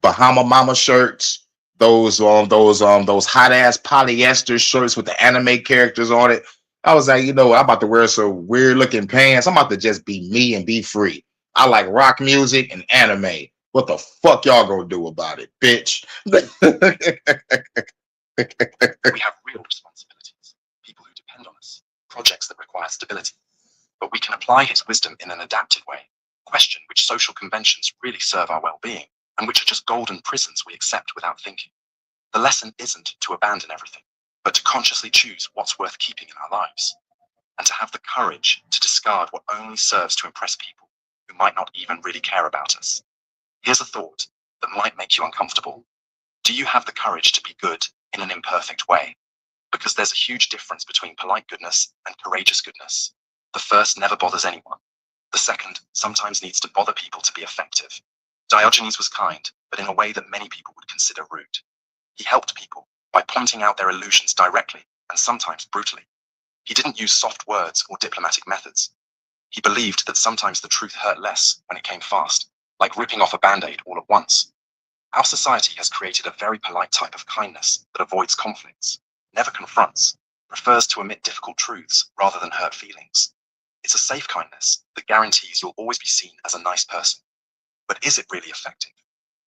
Bahama Mama shirts, those hot ass polyester shirts with the anime characters on it. I was like, you know what? I'm about to wear some weird looking pants. I'm about to just be me and be free. I like rock music and anime. What the fuck y'all gonna do about it, bitch? We have real responsibilities, people who depend on us, projects that require stability. But we can apply his wisdom in an adapted way, question which social conventions really serve our well-being, and which are just golden prisons we accept without thinking. The lesson isn't to abandon everything, but to consciously choose what's worth keeping in our lives, and to have the courage to discard what only serves to impress people who might not even really care about us. Here's a thought that might make you uncomfortable. Do you have the courage to be good in an imperfect way? Because there's a huge difference between polite goodness and courageous goodness. The first never bothers anyone. The second sometimes needs to bother people to be effective. Diogenes was kind, but in a way that many people would consider rude. He helped people by pointing out their illusions directly and sometimes brutally. He didn't use soft words or diplomatic methods. He believed that sometimes the truth hurt less when it came fast, like ripping off a band-aid all at once. Our society has created a very polite type of kindness that avoids conflicts, never confronts, prefers to omit difficult truths rather than hurt feelings. It's a safe kindness that guarantees you'll always be seen as a nice person. But is it really effective?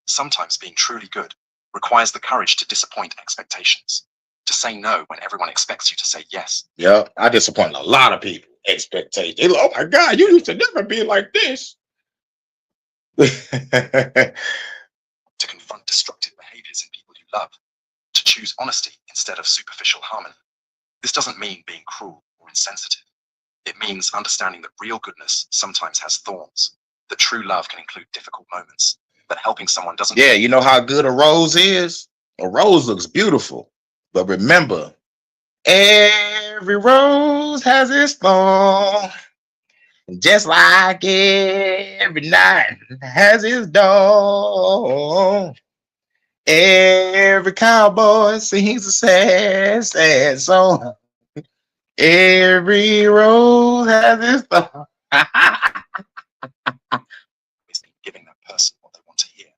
Sometimes being truly good requires the courage to disappoint expectations, to say no when everyone expects you to say yes. Yeah, I disappointed a lot of people. Expectations. They like, oh my God, you used to never be like this. To confront destructive behaviors in people you love, to choose honesty instead of superficial harmony. This doesn't mean being cruel or insensitive. It means understanding that real goodness sometimes has thorns, that true love can include difficult moments, that helping someone doesn't... Yeah, you know how good a rose is? A rose looks beautiful. But remember, every rose has its thorn. Just like every night has its dawn. Every cowboy sings a sad, sad song. Every rose has its thorn. Is giving that person what they want to hear.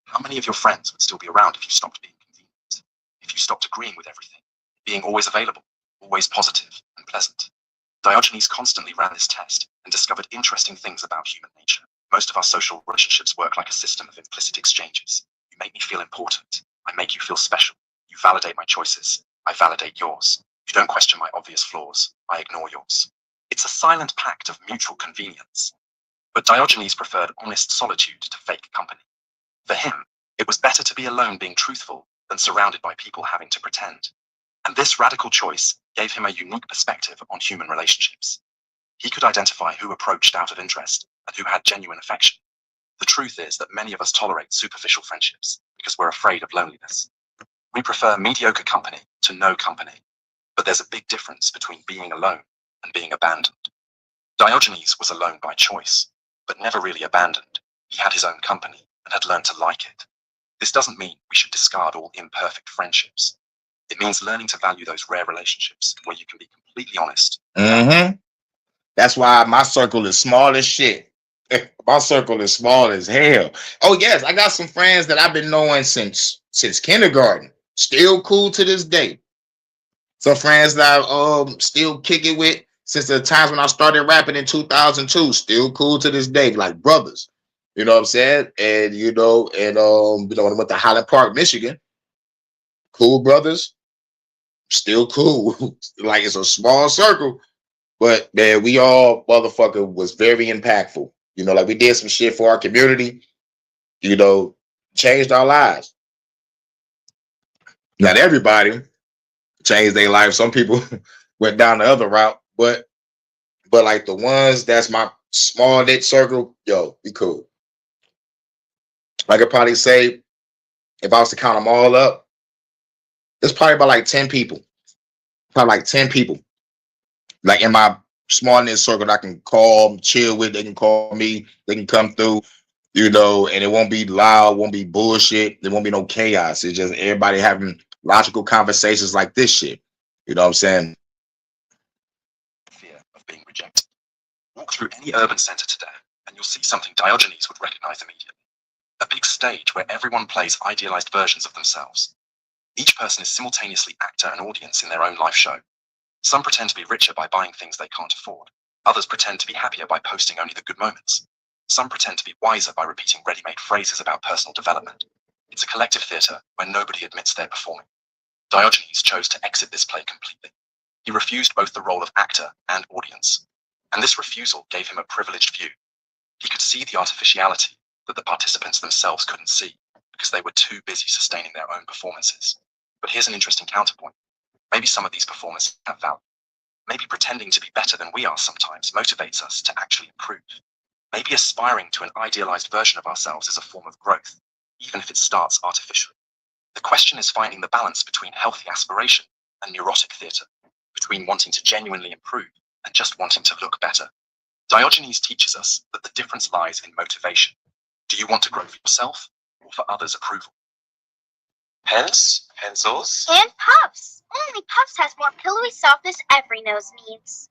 How many of your friends would still be around if you stopped being convenient? If you stopped agreeing with everything, being always available, always positive and pleasant? Diogenes constantly ran this test and discovered interesting things about human nature. Most of our social relationships work like a system of implicit exchanges. You make me feel important. I make you feel special. You validate my choices. I validate yours. You don't question my obvious flaws. I ignore yours. It's a silent pact of mutual convenience. But Diogenes preferred honest solitude to fake company. For him, it was better to be alone being truthful than surrounded by people having to pretend. And this radical choice gave him a unique perspective on human relationships. He could identify who approached out of interest and who had genuine affection. The truth is that many of us tolerate superficial friendships because we're afraid of loneliness. We prefer mediocre company to no company, but there's a big difference between being alone and being abandoned. Diogenes was alone by choice, but never really abandoned. He had his own company and had learned to like it. This doesn't mean we should discard all imperfect friendships. It means learning to value those rare relationships where you can be completely honest. That's why my circle is small as shit. My circle is small as hell. Oh yes, I got some friends that I've been knowing since kindergarten. Still cool to this day. Some friends that I still kick it with since the times when I started rapping in 2002. Still cool to this day, like brothers. You know what I'm saying? And when I went to Highland Park, Michigan, cool brothers, still cool. Like it's a small circle, but man, we all motherfucker was very impactful. You know, like we did some shit for our community, you know, changed our lives. Not everybody changed their life. Some people went down the other route, but like the ones that's my small knit circle, yo, be cool. I could probably say, if I was to count them all up, there's probably about like 10 people. Probably like 10 people. Like in my small knit circle that I can call, chill with, they can call me, they can come through, you know, and it won't be loud, won't be bullshit, there won't be no chaos. It's just everybody having logical conversations like this shit. You know what I'm saying? Fear of being rejected. Walk through any urban center today, and you'll see something Diogenes would recognize immediately. A big stage where everyone plays idealized versions of themselves. Each person is simultaneously actor and audience in their own life show. Some pretend to be richer by buying things they can't afford. Others pretend to be happier by posting only the good moments. Some pretend to be wiser by repeating ready-made phrases about personal development. It's a collective theater where nobody admits they're performing. Diogenes chose to exit this play completely. He refused both the role of actor and audience. And this refusal gave him a privileged view. He could see the artificiality that the participants themselves couldn't see because they were too busy sustaining their own performances. But here's an interesting counterpoint. Maybe some of these performances have value. Maybe pretending to be better than we are sometimes motivates us to actually improve. Maybe aspiring to an idealized version of ourselves is a form of growth, even if it starts artificially. The question is finding the balance between healthy aspiration and neurotic theater, between wanting to genuinely improve and just wanting to look better. Diogenes teaches us that the difference lies in motivation. Do you want to grow for yourself or for others' approval? Pens, pencils. And Puffs. Only Puffs has more pillowy softness every nose needs.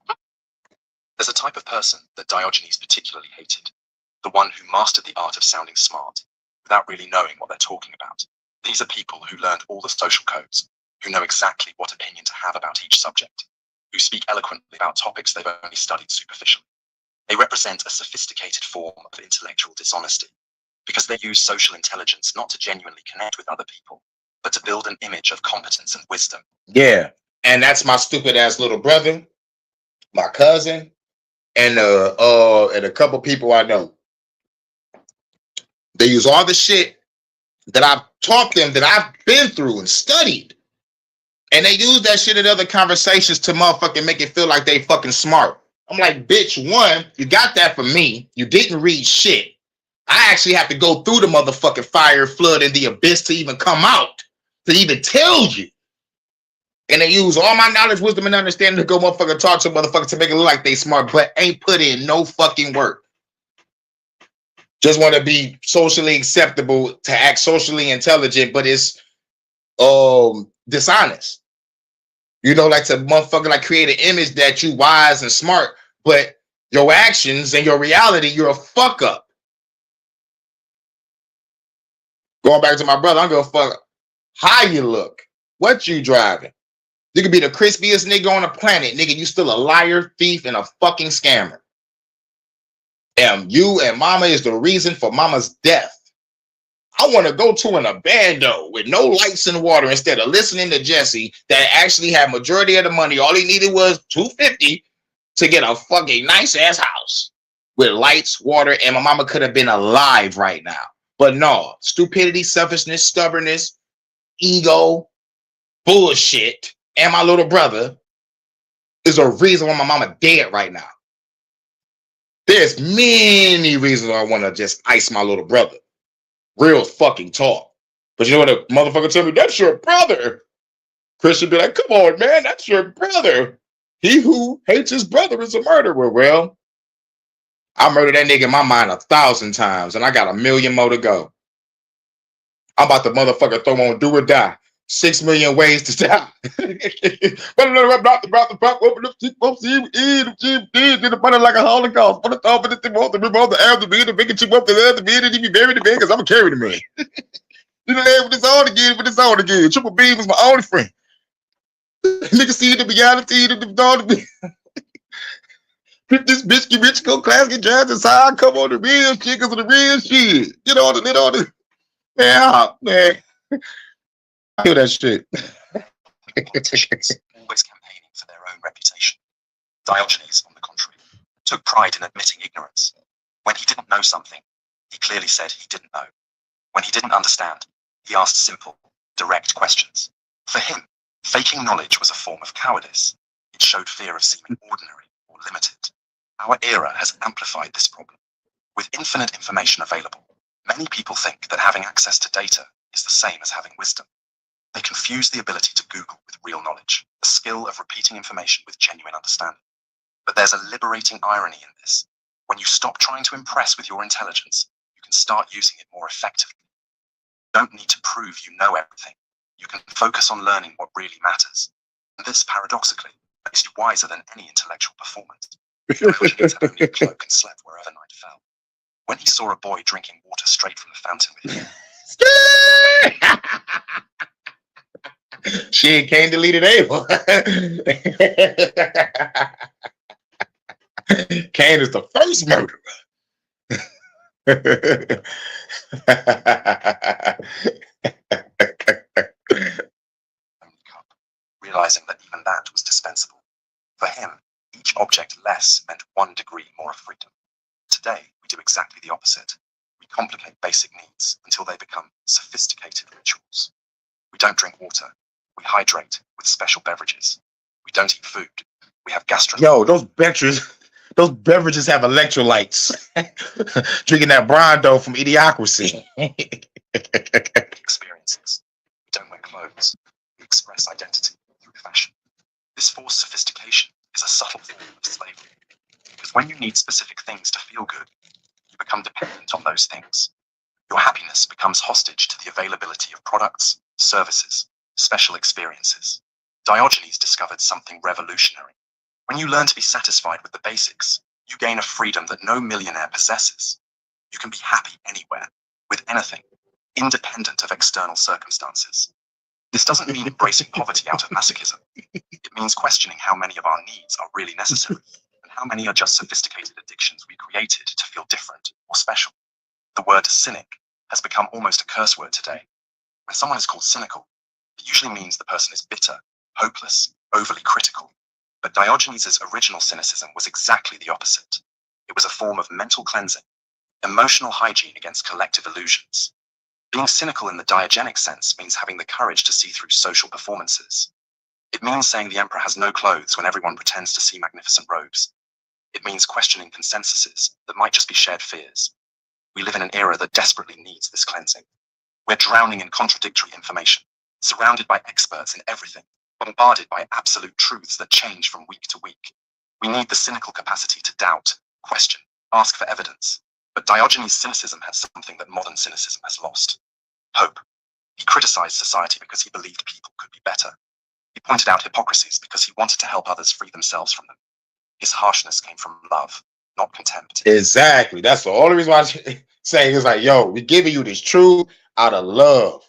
There's a type of person that Diogenes particularly hated, the one who mastered the art of sounding smart without really knowing what they're talking about. These are people who learned all the social codes, who know exactly what opinion to have about each subject, who speak eloquently about topics they've only studied superficially. They represent a sophisticated form of intellectual dishonesty because they use social intelligence not to genuinely connect with other people, but to build an image of competence and wisdom. Yeah. And that's my stupid ass little brother, my cousin, and a couple people I know. They use all the shit that I've taught them, that I've been through and studied. And they use that shit in other conversations to motherfucking make it feel like they fucking smart. I'm like, bitch, one, you got that from me. You didn't read shit. I actually have to go through the motherfucking fire, flood, and the abyss to even come out, to even tell you. And they use all my knowledge, wisdom, and understanding to go motherfucker talk to motherfucker to make it look like they smart, but ain't put in no fucking work. Just want to be socially acceptable, to act socially intelligent, but it's dishonest. You know, like to motherfucker like create an image that you wise and smart, but your actions and your reality, you're a fuck up. Going back to my brother, I'm gonna fuck how you look, what you driving. You could be the crispiest nigga on the planet, nigga. You still a liar, thief, and a fucking scammer. And you and mama is the reason for mama's death. I want to go to an abando with no lights and water instead of listening to Jesse that actually had majority of the money. All he needed was $250 to get a fucking nice ass house with lights, water, and my mama could have been alive right now. But no, stupidity, selfishness, stubbornness, ego, bullshit, and my little brother is a reason why my mama dead right now. There's many reasons I want to just ice my little brother. Real fucking talk. But you know what a motherfucker tell me? That's your brother. Christian be like, come on, man, that's your brother. He who hates his brother is a murderer. Well, I murdered that nigga in my mind 1,000 times, and I got 1,000,000 more to go. I'm about to motherfucker throw on Do or Die. 6 million ways to die. But about the pop open the cheek, the money like a holocaust. But the top of the mouth, the remote, the air, the beard, the big chip up the other beard, and you bury the man because I'm gonna carry the man. You know, with this on again, with this on again. Triple B was my only friend. Nigga see the reality, the dog. This bitch get rich, go class, get jazz, and side, come on the real shit, because of the real shit. Get on the, man. I hear that shit. Politicians always campaigning for their own reputation. Diogenes, on the contrary, took pride in admitting ignorance. When he didn't know something, he clearly said he didn't know. When he didn't understand, he asked simple, direct questions. For him, faking knowledge was a form of cowardice. It showed fear of seeming ordinary or limited. Our era has amplified this problem. With infinite information available, many people think that having access to data is the same as having wisdom. They confuse the ability to Google with real knowledge, the skill of repeating information with genuine understanding. But there's a liberating irony in this. When you stop trying to impress with your intelligence, you can start using it more effectively. You don't need to prove you know everything. You can focus on learning what really matters. And this, paradoxically, makes you wiser than any intellectual performance. Hercules had only a cloak and slept wherever night fell. When he saw a boy drinking water straight from the fountain with him, She can't delete it, Abel. Cain is the first murderer. cup, realizing that even that was dispensable. For him, each object less meant 1 degree more of freedom. Today, we do exactly the opposite. We complicate basic needs until they become sophisticated rituals. We don't drink water. We hydrate with special beverages. We don't eat food. We have Yo, those beverages have electrolytes. Drinking that Brondo from Idiocracy. experiences. We don't wear clothes. We express identity through fashion. This forced sophistication is a subtle form of slavery. Because when you need specific things to feel good, you become dependent on those things. Your happiness becomes hostage to the availability of products, services, special experiences. Diogenes discovered something revolutionary. When you learn to be satisfied with the basics, you gain a freedom that no millionaire possesses. You can be happy anywhere, with anything, independent of external circumstances. This doesn't mean embracing poverty out of masochism. It means questioning how many of our needs are really necessary, and how many are just sophisticated addictions we created to feel different or special. The word cynic has become almost a curse word today. When someone is called cynical, it usually means the person is bitter, hopeless, overly critical. But Diogenes' original cynicism was exactly the opposite. It was a form of mental cleansing, emotional hygiene against collective illusions. Being cynical in the Diogenic sense means having the courage to see through social performances. It means saying the emperor has no clothes when everyone pretends to see magnificent robes. It means questioning consensuses that might just be shared fears. We live in an era that desperately needs this cleansing. We're drowning in contradictory information, surrounded by experts in everything, bombarded by absolute truths that change from week to week. We need the cynical capacity to doubt, question, ask for evidence. But Diogenes' cynicism had something that modern cynicism has lost: hope. He criticized society because he believed people could be better. He pointed out hypocrisies because he wanted to help others free themselves from them. His harshness came from love, not contempt. Exactly. That's the only reason why I say it's like, yo, we're giving you this truth out of love.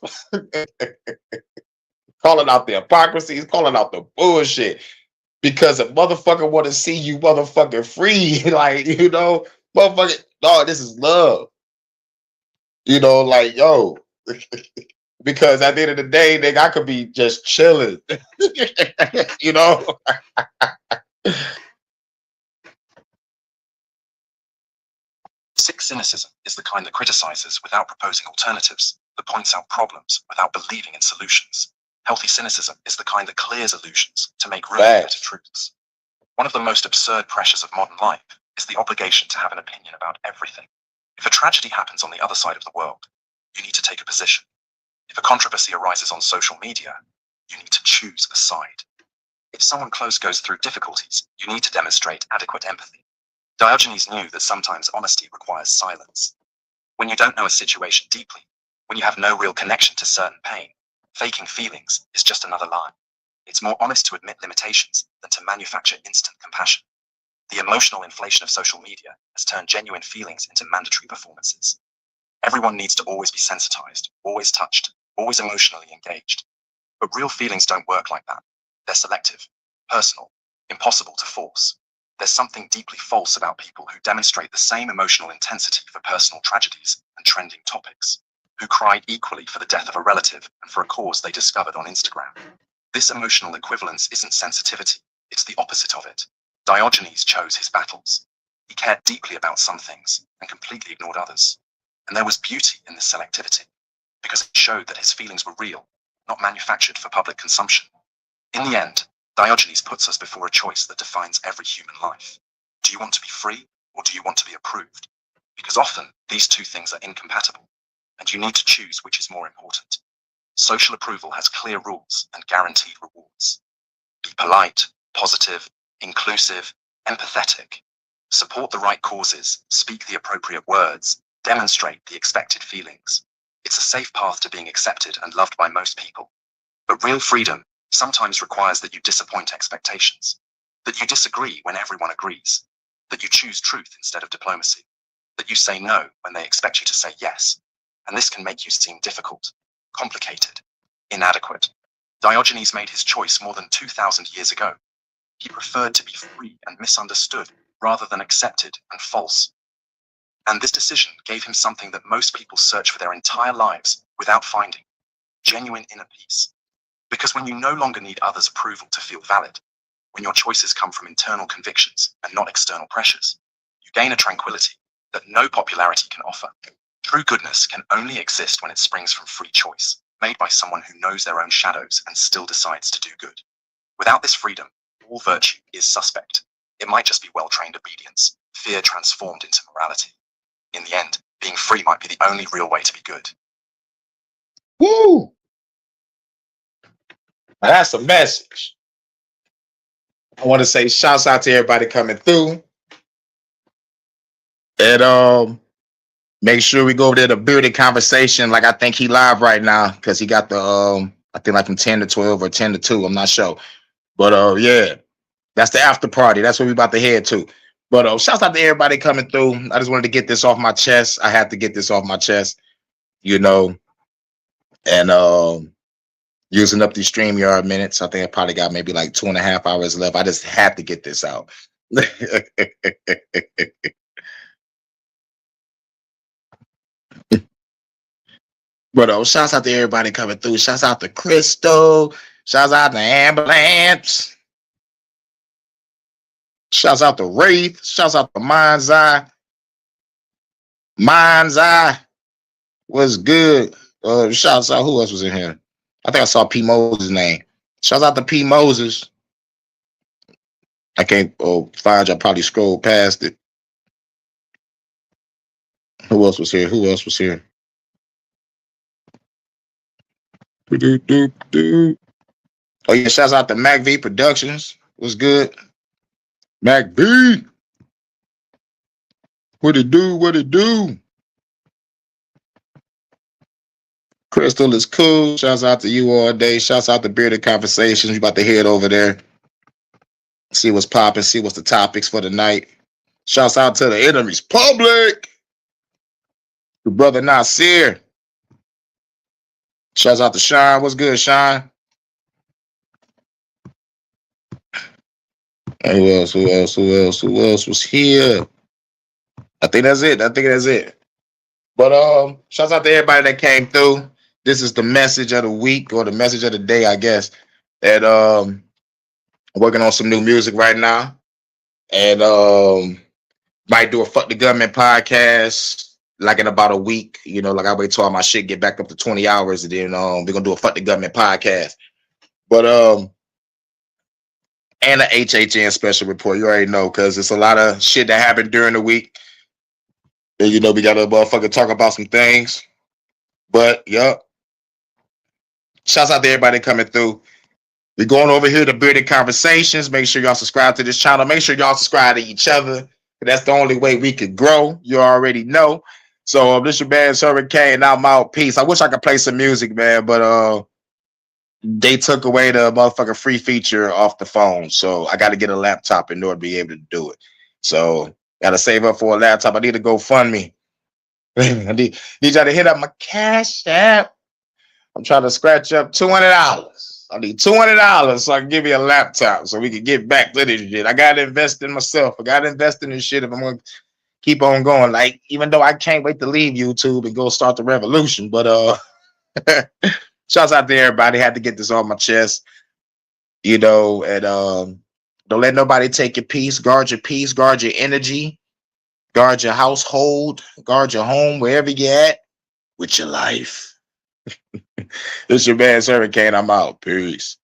Calling out the hypocrisies, calling out the bullshit. Because a motherfucker want to see you motherfucking free. Like, you know, Motherfucker, dog, this is love. You know, like, yo, because at the end of the day, nigga, I could be just chilling. You know? Sick cynicism is the kind that criticizes without proposing alternatives, that points out problems without believing in solutions. Healthy cynicism is the kind that clears illusions to make room for better Facts. truths. One of the most absurd pressures of modern life is the obligation to have an opinion about everything. If a tragedy happens on the other side of the world, you need to take a position. If a controversy arises on social media, you need to choose a side. If someone close goes through difficulties, you need to demonstrate adequate empathy. Diogenes knew that sometimes honesty requires silence. When you don't know a situation deeply, when you have no real connection to certain pain, faking feelings is just another lie. It's more honest to admit limitations than to manufacture instant compassion. The emotional inflation of social media has turned genuine feelings into mandatory performances. Everyone needs to always be sensitized, always touched, always emotionally engaged. But real feelings don't work like that. They're selective, personal, impossible to force. There's something deeply false about people who demonstrate the same emotional intensity for personal tragedies and trending topics, who cried equally for the death of a relative and for a cause they discovered on Instagram. This emotional equivalence isn't sensitivity, it's the opposite of it. Diogenes chose his battles. He cared deeply about some things and completely ignored others. And there was beauty in this selectivity, because it showed that his feelings were real, not manufactured for public consumption. In the end, Diogenes puts us before a choice that defines every human life. Do you want to be free, or do you want to be approved? Because often, these two things are incompatible, and you need to choose which is more important. Social approval has clear rules and guaranteed rewards. Be polite, positive, inclusive, empathetic. Support the right causes, speak the appropriate words, demonstrate the expected feelings. It's a safe path to being accepted and loved by most people. But real freedom sometimes requires that you disappoint expectations, that you disagree when everyone agrees, that you choose truth instead of diplomacy, that you say no when they expect you to say yes. And this can make you seem difficult, complicated, inadequate. Diogenes made his choice more than 2,000 years ago. He preferred to be free and misunderstood rather than accepted and false. And this decision gave him something that most people search for their entire lives without finding: genuine inner peace. Because when you no longer need others' approval to feel valid, when your choices come from internal convictions and not external pressures, you gain a tranquility that no popularity can offer. True goodness can only exist when it springs from free choice, made by someone who knows their own shadows and still decides to do good. Without this freedom, all virtue is suspect. It might just be well-trained obedience, fear transformed into morality. In the end, being free might be the only real way to be good. Woo! Now that's a message. I want to say shouts out to everybody coming through. And make sure we go over there to Bearded Conversation. Like, I think he live right now because he got the I think like from 10 to 12 or 10 to 2. I'm not sure. But yeah, that's the after party. That's where we about to head to. But shouts out to everybody coming through. I just wanted to get this off my chest. I had to get this off my chest, you know. And using up these StreamYard minutes. I think I probably got maybe like 2.5 hours left. I just had to get this out. But shouts out to everybody coming through. Shouts out to Crystal. Shouts out to Ambulance. Shouts out to Wraith. Shouts out to Mind's Eye. Mind's Eye. What's good? Shouts out. Who else was in here? I think I saw P. Moses' name. Shouts out to P. Moses. I can't find you. I probably scrolled past it. Who else was here? Who else was here? Oh yeah, shouts out to Mac V Productions. What's good? Mac V. What it do? What it do? Crystal is cool. Shouts out to you all day. Shouts out to Bearded Conversations. We about to head over there. See what's popping. See what's the topics for the night. Shouts out to the enemies public. The brother Nasir. Shouts out to Sean. What's good, Sean? Who else? Who else? Who else? Who else was here? I think that's it. But shouts out to everybody that came through. This is the message of the week or the message of the day, I guess. And working on some new music right now. And might do a Fuck the Government podcast like in about a week. You know, like I wait till all my shit get back up to 20 hours, and then we're gonna do a Fuck the Government podcast. But and an HHN special report. You already know, because it's a lot of shit that happened during the week. And you know, we gotta motherfucker talk about some things. But yup. Shouts out to everybody coming through. We're going over here to Bearded Conversations. Make sure y'all subscribe to this channel. Make sure y'all subscribe to each other. That's the only way we could grow. You already know. So this your man Hurricane. I'm out. Peace. I wish I could play some music, man, but they took away the motherfucking free feature off the phone. So I got to get a laptop in order to be able to do it. So got to save up for a laptop. I need to go fund me. I need y'all to hit up my Cash App. I'm trying to scratch up $200. I need $200 so I can give me a laptop so we can get back to this shit. I got to invest in myself. I got to invest in this shit if I'm going to keep on going. Like, even though I can't wait to leave YouTube and go start the revolution, but shouts out to everybody. Had to get this on my chest, you know, and don't let nobody take your peace. Guard your peace, guard your energy, guard your household, guard your home, wherever you're at with your life. This your man Hurricane. I'm out. Peace.